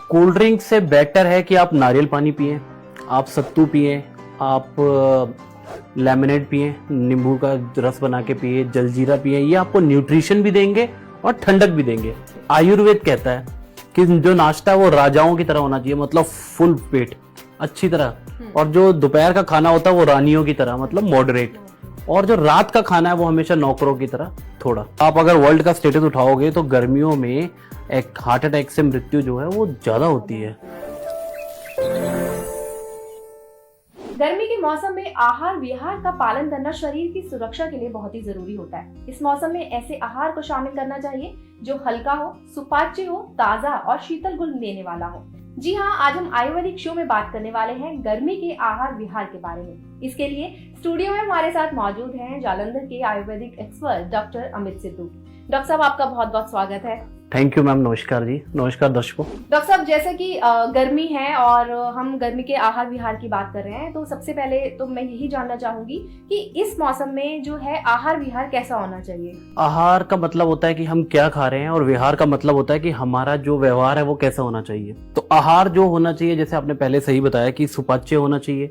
Cold drink से better है कि आप नारियल पानी पिएं, आप सत्तू पिएं, आप लेमनेड पिएं, नींबू का रस बना के पिए, जलजीरा पिएं। ये आपको न्यूट्रिशन भी देंगे और ठंडक भी देंगे। आयुर्वेद कहता है कि जो नाश्ता है वो राजाओं की तरह होना चाहिए, मतलब फुल पेट अच्छी तरह, और जो दोपहर का खाना होता है वो रानियों की तरह, मतलब मॉडरेट, और जो रात का खाना है वो हमेशा नौकरों की तरह थोड़ा। आप अगर वर्ल्ड का स्टेटस उठाओगे तो गर्मियों में एक हार्ट अटैक से मृत्यु जो है वो ज्यादा होती है। गर्मी के मौसम में आहार विहार का पालन करना शरीर की सुरक्षा के लिए बहुत ही जरूरी होता है। इस मौसम में ऐसे आहार को शामिल करना चाहिए जो हल्का हो, सुपाच्य हो, ताजा और शीतल गुण देने वाला हो। जी हाँ, आज हम आयुर्वेदिक शो में बात करने वाले हैं गर्मी के आहार विहार के बारे में। इसके लिए स्टूडियो में हमारे साथ मौजूद हैं जालंधर के Ayurvedic expert doctor Amit Sidhu. Doctor साहब, आपका बहुत बहुत स्वागत है। Thank you ma'am. नमस्कार जी, नमस्कार दर्शकों। डॉक्टर साहब, जैसे कि गर्मी है और हम गर्मी के आहार विहार की बात कर रहे हैं, तो सबसे पहले तो मैं यही जानना चाहूंगी कि इस मौसम में जो है आहार विहार कैसा होना चाहिए। आहार का मतलब होता है कि हम क्या खा रहे हैं, और विहार का मतलब होता है कि हमारा जो व्यवहार है वो कैसा होना चाहिए। तो आहार जो होना चाहिए, जैसे आपने पहले सही बताया कि सुपाच्य होना चाहिए,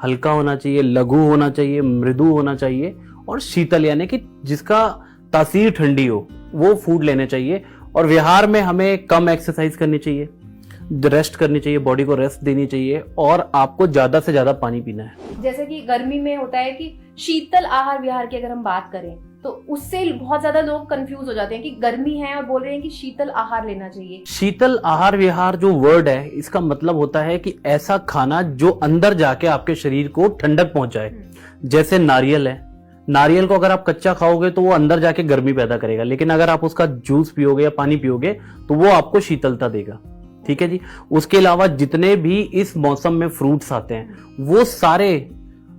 हल्का होना चाहिए, लघु होना चाहिए, मृदु होना चाहिए, और शीतल यानी कि जिसका तासीर ठंडी हो वो फूड लेने चाहिए। और विहार में हमें कम एक्सरसाइज करनी चाहिए, रेस्ट करनी चाहिए, बॉडी को रेस्ट देनी चाहिए, और आपको ज्यादा से ज्यादा पानी पीना है। जैसे कि गर्मी में होता है कि शीतल आहार विहार की अगर हम बात करें तो उससे बहुत ज्यादा लोग कंफ्यूज हो जाते हैं कि गर्मी है और बोल रहे हैं कि शीतल आहार लेना चाहिए। शीतल आहार विहार जो वर्ड है, इसका मतलब होता है कि ऐसा खाना जो अंदर जाके आपके शरीर को ठंडक पहुंचाए। जैसे नारियल है, नारियल को अगर आप कच्चा खाओगे तो वो अंदर जाके गर्मी पैदा करेगा, लेकिन अगर आप उसका जूस पियोगे या पानी पियोगे तो वो आपको शीतलता देगा। ठीक है जी। उसके अलावा जितने भी इस मौसम में फ्रूट्स आते हैं वो सारे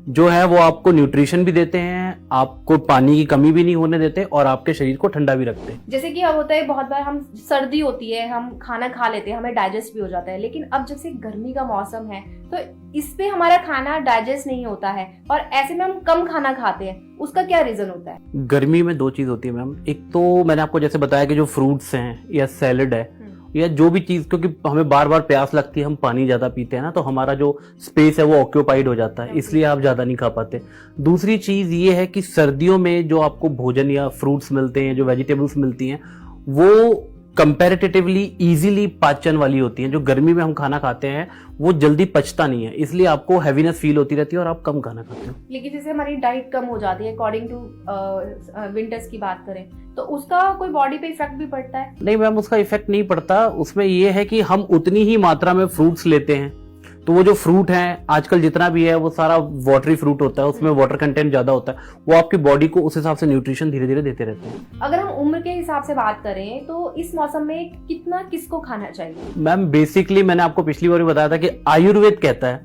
जो है वो आपको न्यूट्रिशन भी देते हैं, आपको पानी की कमी भी नहीं होने देते, और आपके शरीर को ठंडा भी रखते हैं। जैसे कि अब होता है बहुत बार हम सर्दी होती है, हम खाना खा लेते हैं, हमें डाइजेस्ट भी हो जाता है, लेकिन अब जब से गर्मी का मौसम है तो इस पे हमारा खाना डाइजेस्ट नहीं होता है और ऐसे में हम कम खाना खाते हैं। उसका क्या रीजन होता है? गर्मी में दो चीज होती है मैम। एक तो मैंने आपको जैसे बताया कि जो फ्रूट्स हैं या सैलेड है या जो भी चीज, क्योंकि हमें बार बार प्यास लगती है, हम पानी ज्यादा पीते हैं ना, तो हमारा जो स्पेस है वो ऑक्यूपाइड हो जाता है, इसलिए आप ज्यादा नहीं खा पाते। दूसरी चीज ये है कि सर्दियों में जो आपको भोजन या फ्रूट्स मिलते हैं, जो वेजिटेबल्स मिलती हैं, वो कंपैरेटिवली इजीली पाचन वाली होती हैं। जो गर्मी में हम खाना खाते हैं वो जल्दी पचता नहीं है, इसलिए आपको हैवीनेस फील होती रहती है और आप कम खाना खाते हो। लेकिन जैसे हमारी डाइट कम हो जाती है अकॉर्डिंग टू विंटर्स की बात करें तो उसका कोई बॉडी पे इफेक्ट भी पड़ता है? नहीं मैम, उसका इफेक्ट नहीं पड़ता। उसमें ये है कि हम उतनी ही मात्रा में फ्रूट्स लेते हैं, तो वो जो फ्रूट है आजकल जितना भी है वो सारा वाटरी फ्रूट होता है, उसमें वाटर कंटेंट ज्यादा होता है, वो आपकी बॉडी को उस हिसाब से न्यूट्रिशन धीरे धीरे देते रहते हैं। अगर हम उम्र के हिसाब से बात करें तो इस मौसम में कितना किसको खाना चाहिए? मैम बेसिकली मैंने आपको पिछली बार भी बताया था कि आयुर्वेद कहता है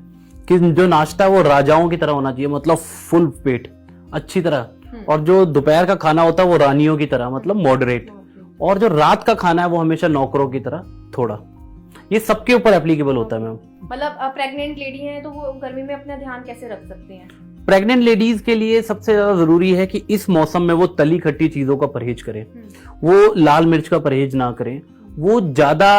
कि जो नाश्ता है वो राजाओं की तरह होना चाहिए, मतलब फुल पेट अच्छी तरह, और जो दोपहर का खाना होता है वो रानियों की तरह, मतलब मॉडरेट, और जो रात का खाना है वो हमेशा नौकरों की तरह थोड़ा। ये सबके ऊपर एप्लीकेबल होता है मैम। मतलब प्रेग्नेंट लेडी हैं तो वो गर्मी में अपना ध्यान कैसे रख सकते हैं? प्रेग्नेंट लेडीज के लिए सबसे ज्यादा जरूरी है कि इस मौसम में वो तली खट्टी चीजों का परहेज करें, वो लाल मिर्च का परहेज ना करें, वो ज्यादा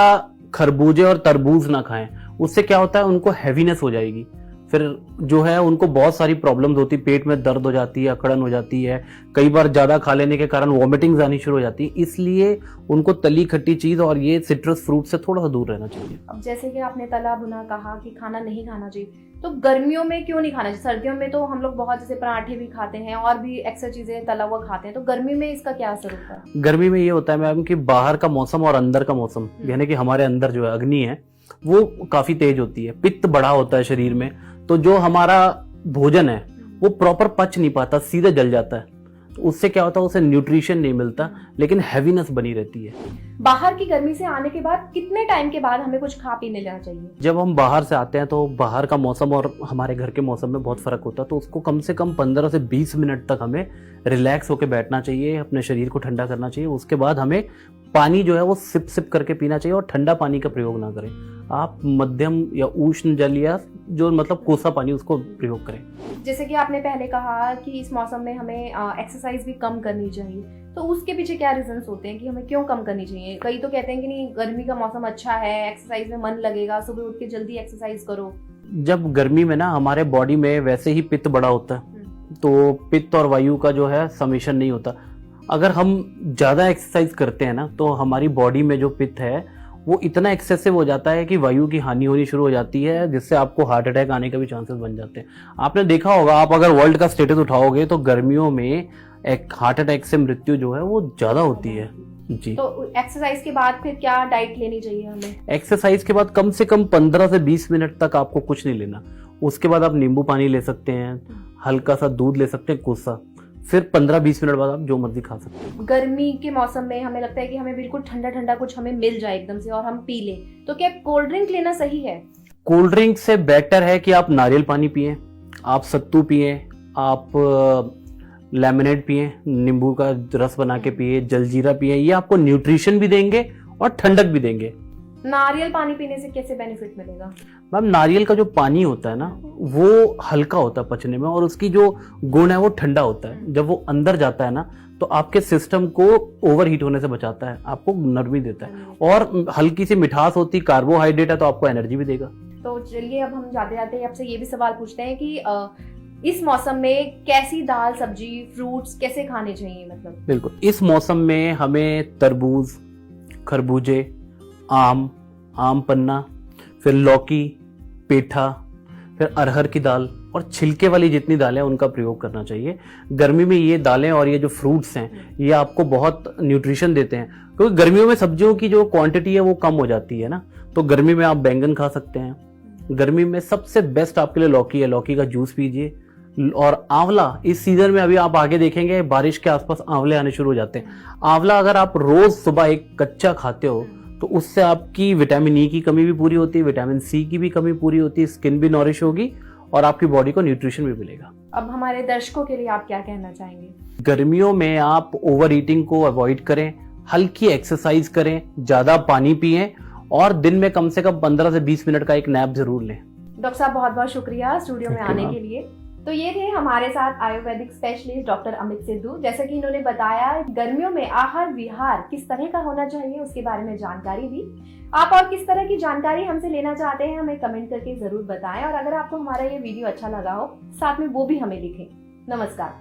खरबूजे और तरबूज ना खाएं। उससे क्या होता है, उनको हैवीनेस हो जाएगी, फिर जो है उनको बहुत सारी प्रॉब्लम्स होती है, पेट में दर्द हो जाती है, अकड़न हो जाती है, कई बार ज्यादा खा लेने के कारण वॉमिटिंग्स आनी शुरू हो जाती है। इसलिए उनको तली खट्टी चीज और ये सिट्रस फ्रूट से थोड़ा सा दूर रहना चाहिए। अब जैसे कि आपने तला भुना कहा कि खाना नहीं खाना चाहिए, तो गर्मियों में क्यों नहीं खाना चाहिए? सर्दियों में तो हम लोग बहुत जैसे पराठे भी खाते हैं और भी एक्स्ट्रा चीजें तला हुआ खाते हैं, तो गर्मी में इसका क्या असर होता है? गर्मी में ये होता है मैम कि बाहर का मौसम और अंदर का मौसम, यानी कि हमारे अंदर जो है अग्नि है वो काफी तेज होती है, पित्त बड़ा होता है शरीर में, तो जो हमारा भोजन है वो प्रॉपर पच नहीं पाता, सीधे जल जाता है। तो उससे क्या होता है, उसे न्यूट्रिशन नहीं मिलता, लेकिन हैवीनेस बनी रहती है। बाहर की गर्मी से आने के बाद कितने टाइम के बाद हमें कुछ खा पीने लेना चाहिए? जब हम बाहर से आते हैं तो बाहर का मौसम और हमारे घर के मौसम में बहुत फर्क होता है, तो उसको कम से कम 15 से 20 मिनट तक हमें रिलैक्स होकर बैठना चाहिए, अपने शरीर को ठंडा करना चाहिए। उसके बाद हमें पानी जो है वो सिप सिप करके पीना चाहिए और ठंडा पानी का प्रयोग ना करें। आप मध्यम या उष्ण जल या जो मतलब कोसा पानी उसको प्रयोग करें। जैसे कि आपने पहले कहा कि इस मौसम में हमें एक्सरसाइज भी कम करनी चाहिए, तो उसके पीछे क्या रीजंस होते हैं कि हमें क्यों कम करनी चाहिए? कई तो कहते हैं कि नहीं, गर्मी का मौसम अच्छा है, एक्सरसाइज में मन लगेगा, सुबह उठ के जल्दी एक्सरसाइज करो। जब गर्मी में ना हमारे बॉडी में वैसे ही पित्त बड़ा होता है, तो पित्त और वायु का जो है समेशन नहीं होता। अगर हम ज़्यादा एक्सरसाइज करते हैं ना तो हमारी बॉडी में जो पित्त है वो इतना एक्सेसिव हो जाता है कि वायु की हानि होनी शुरू हो जाती है, जिससे आपको हार्ट अटैक आने का भी चांसेस बन जाते हैं। आपने देखा होगा, आप अगर वर्ल्ड का स्टेटस उठाओगे तो गर्मियों में एक हार्ट अटैक से मृत्यु जो है वो ज़्यादा होती है। जी। तो एक्सरसाइज के बाद फिर क्या डाइट लेनी चाहिए हमें? एक्सरसाइज के बाद कम से कम 15 से 20 मिनट तक आपको कुछ नहीं लेना। उसके बाद आप नींबू पानी ले सकते हैं, हल्का सा दूध ले सकते हैं कोसा, फिर 15-20 मिनट बाद आप जो मर्जी खा सकते हैं। गर्मी के मौसम में हमें लगता है कि हमें बिल्कुल ठंडा ठंडा कुछ हमें मिल जाए एकदम से और हम पी लें, तो क्या कोल्ड ड्रिंक लेना सही है? कोल्ड ड्रिंक से बेटर है कि आप नारियल पानी पिएं, आप सत्तू पिएं, आप लेमनेड पिएं, नींबू का रस बना के पिए, जलजीरा पिएं। ये आपको न्यूट्रिशन भी देंगे और ठंडक भी देंगे। नारियल पानी पीने से कैसे बेनिफिट मिलेगा? मैम, नारियल का जो पानी होता है ना वो हल्का होता है पचने में और उसकी जो गुण है वो ठंडा होता है। जब वो अंदर जाता है ना तो आपके सिस्टम को ओवर हीट होने से बचाता है, आपको नरमी देता है और हल्की सी मिठास होती है, कार्बोहाइड्रेट है तो आपको एनर्जी भी देगा। तो चलिए अब हम जाते जाते आपसे ये भी सवाल पूछते हैं कि इस मौसम में कैसी दाल, सब्जी, फ्रूट्स कैसे खाने चाहिए? मतलब बिल्कुल, इस मौसम में हमें तरबूज, खरबूजे, आम पन्ना, फिर लौकी, पेठा, फिर अरहर की दाल और छिलके वाली जितनी दालें उनका प्रयोग करना चाहिए। गर्मी में ये दालें और ये जो फ्रूट्स हैं ये आपको बहुत न्यूट्रिशन देते हैं, क्योंकि गर्मियों में सब्जियों की जो क्वांटिटी है वो कम हो जाती है ना। तो गर्मी में आप बैंगन खा सकते हैं। गर्मी में सबसे बेस्ट आपके लिए लौकी है, लौकी का जूस पीजिए। और आंवला, इस सीजन में अभी आप आगे देखेंगे बारिश के आसपास आंवले आने शुरू हो जाते हैं। आंवला अगर आप रोज सुबह एक कच्चा खाते हो तो उससे आपकी विटामिन ई की कमी भी पूरी होती है, विटामिन सी की भी कमी पूरी होती है, स्किन भी नॉरिश होगी और आपकी बॉडी को न्यूट्रिशन भी मिलेगा। अब हमारे दर्शकों के लिए आप क्या कहना चाहेंगे? गर्मियों में आप ओवर ईटिंग को अवॉइड करें, हल्की एक्सरसाइज करें, ज्यादा पानी पिएं और दिन में कम से कम 15 से 20 मिनट का एक नैप जरूर लें। डॉक्टर साहब बहुत बहुत शुक्रिया स्टूडियो में आने के लिए। तो ये थे हमारे साथ आयुर्वेदिक स्पेशलिस्ट डॉक्टर अमित सिद्धू। जैसे कि इन्होंने बताया गर्मियों में आहार विहार किस तरह का होना चाहिए उसके बारे में जानकारी दी। आप और किस तरह की जानकारी हमसे लेना चाहते हैं हमें कमेंट करके जरूर बताएं, और अगर आपको हमारा ये वीडियो अच्छा लगा हो साथ में वो भी हमें लिखें। नमस्कार।